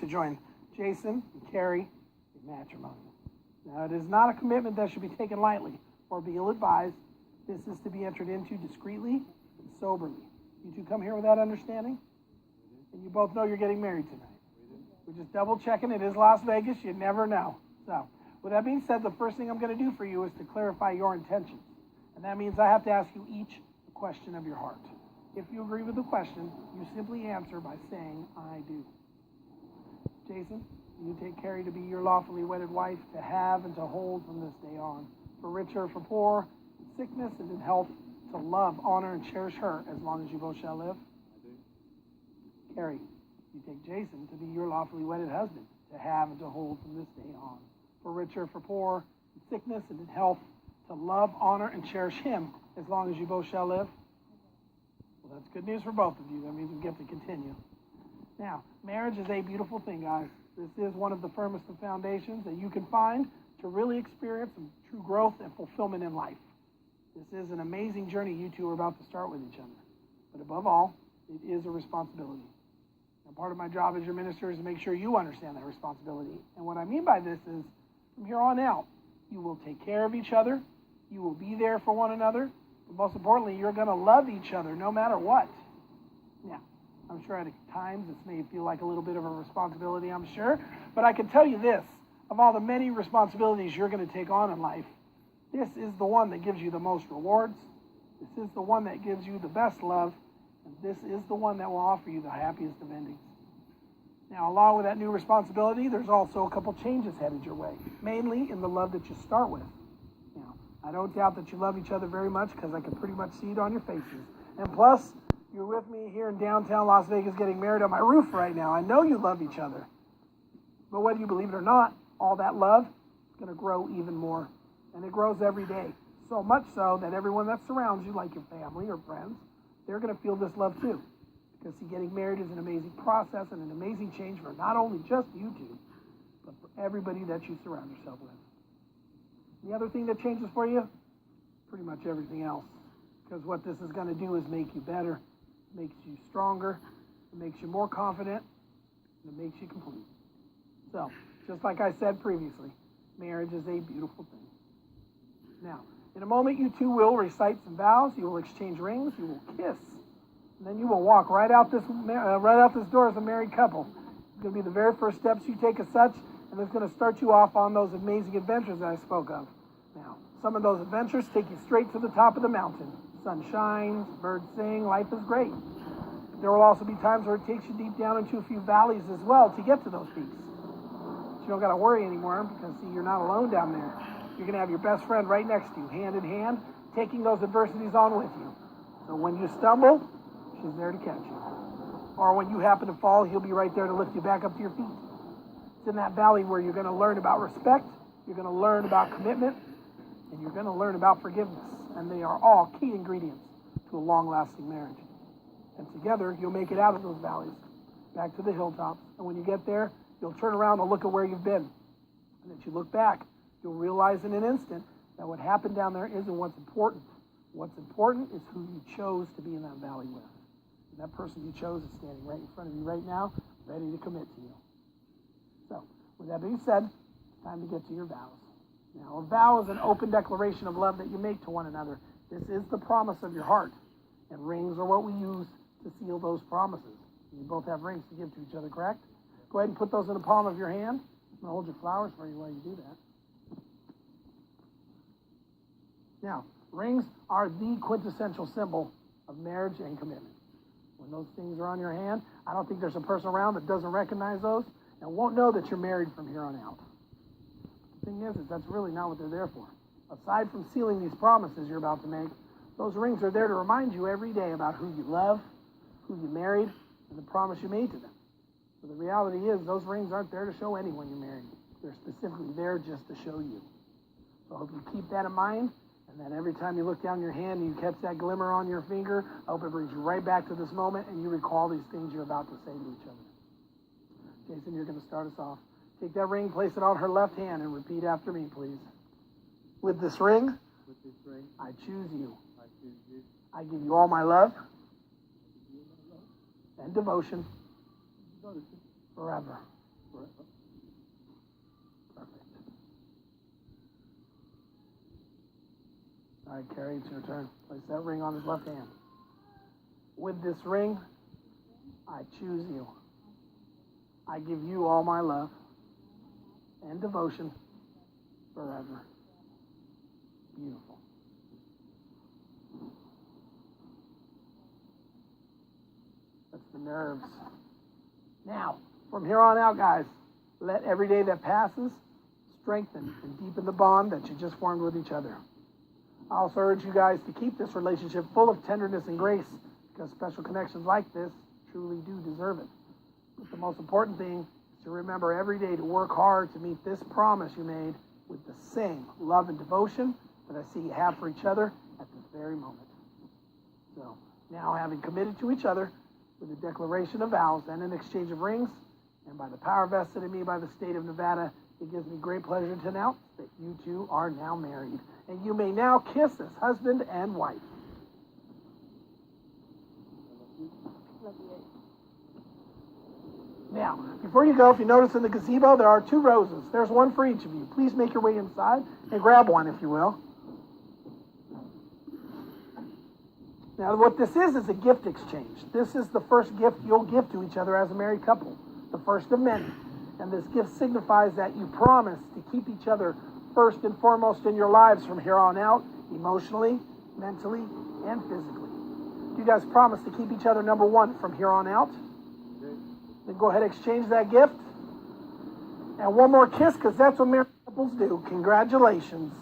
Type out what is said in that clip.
to join Jason and Carrie in matrimony. Now, it is not a commitment that should be taken lightly or be ill-advised. This is to be entered into discreetly and soberly. You two come here with that understanding? And you both know you're getting married tonight. We're just double checking. It is Las Vegas. You never know. So, with that being said, the first thing I'm going to do for you is to clarify your intentions. And that means I have to ask you each a question of your heart. If you agree with the question, you simply answer by saying, I do. Jason, you take Carrie to be your lawfully wedded wife, to have and to hold from this day on, for richer, for poor, in sickness and in health, to love, honor, and cherish her as long as you both shall live? I do. Carrie, you take Jason to be your lawfully wedded husband, to have and to hold from this day on, for richer, for poor, in sickness and in health, to love, honor, and cherish him as long as you both shall live? Well, that's good news for both of you. That means we get to continue. Now, marriage is a beautiful thing, guys. This is one of the firmest of foundations that you can find to really experience some true growth and fulfillment in life. This is an amazing journey you two are about to start with each other. But above all, it is a responsibility. Now, part of my job as your minister is to make sure you understand that responsibility. And what I mean by this is, from here on out, you will take care of each other. You will be there for one another. But most importantly, you're going to love each other no matter what. Now, I'm sure at times this may feel like a little bit of a responsibility, I'm sure. But I can tell you this, of all the many responsibilities you're going to take on in life, this is the one that gives you the most rewards. This is the one that gives you the best love. And this is the one that will offer you the happiest of endings. Now, along with that new responsibility, there's also a couple changes headed your way, mainly in the love that you start with. Now, I don't doubt that you love each other very much because I can pretty much see it on your faces. And plus, you're with me here in downtown Las Vegas getting married on my roof right now. I know you love each other. But whether you believe it or not, all that love is going to grow even more. And it grows every day. So much so that everyone that surrounds you, like your family or friends, they're going to feel this love too. Because see, getting married is an amazing process and an amazing change for not only just you two, but for everybody that you surround yourself with. The other thing that changes for you, pretty much everything else. Because what this is going to do is make you better, makes you stronger, it makes you more confident, and it makes you complete. So, just like I said previously, marriage is a beautiful thing. Now, in a moment, you two will recite some vows, you will exchange rings, you will kiss, and then you will walk right out this door as a married couple. It's going to be the very first steps you take as such, and it's going to start you off on those amazing adventures that I spoke of. Now, some of those adventures take you straight to the top of the mountain. Sun shines, birds sing, life is great. But there will also be times where it takes you deep down into a few valleys as well to get to those peaks. But you don't got to worry anymore because, see, you're not alone down there. You're going to have your best friend right next to you, hand in hand, taking those adversities on with you. So when you stumble, she's there to catch you. Or when you happen to fall, he'll be right there to lift you back up to your feet. It's in that valley where you're going to learn about respect, you're going to learn about commitment, and you're going to learn about forgiveness. And they are all key ingredients to a long-lasting marriage. And together, you'll make it out of those valleys, back to the hilltops. And when you get there, you'll turn around and look at where you've been. And as you look back, you'll realize in an instant that what happened down there isn't what's important. What's important is who you chose to be in that valley with. And that person you chose is standing right in front of you right now, ready to commit to you. So, with that being said, it's time to get to your vows. Now, a vow is an open declaration of love that you make to one another. This is the promise of your heart. And rings are what we use to seal those promises. You both have rings to give to each other, correct? Go ahead and put those in the palm of your hand. I'm going to hold your flowers for you while you do that. Now, rings are the quintessential symbol of marriage and commitment. When those things are on your hand, I don't think there's a person around that doesn't recognize those and won't know that you're married from here on out. The thing is that's really not what they're there for. Aside from sealing these promises you're about to make, those rings are there to remind you every day about who you love, who you married, and the promise you made to them. So the reality is those rings aren't there to show anyone you're married. They're specifically there just to show you. So I hope you keep that in mind, and that every time you look down your hand and you catch that glimmer on your finger, I hope it brings you right back to this moment and you recall these things you're about to say to each other. Jason, you're going to start us off. Take that ring, place it on her left hand, and repeat after me, please. With this ring, I choose you. I give you all my love and devotion forever. All right, Carrie, it's your turn. Place that ring on his left hand. With this ring, I choose you. I give you all my love and devotion forever. Beautiful. That's the nerves. Now, from here on out, guys, let every day that passes strengthen and deepen the bond that you just formed with each other. I also urge you guys to keep this relationship full of tenderness and grace, because special connections like this truly do deserve it. But the most important thing is to remember every day to work hard to meet this promise you made with the same love and devotion that I see you have for each other at this very moment. So, now having committed to each other with a declaration of vows and an exchange of rings, and by the power vested in me by the state of Nevada, it gives me great pleasure to announce that you two are now married. And you may now kiss as husband and wife. Now, before you go, if you notice in the gazebo, there are 2 roses. There's one for each of you. Please make your way inside and grab one, if you will. Now, what this is a gift exchange. This is the first gift you'll give to each other as a married couple, the first of many. And this gift signifies that you promise to keep each other first and foremost in your lives from here on out, emotionally, mentally, and physically. Do you guys promise to keep each other number one from here on out? Then go ahead and exchange that gift. And one more kiss, because that's what married couples do. Congratulations.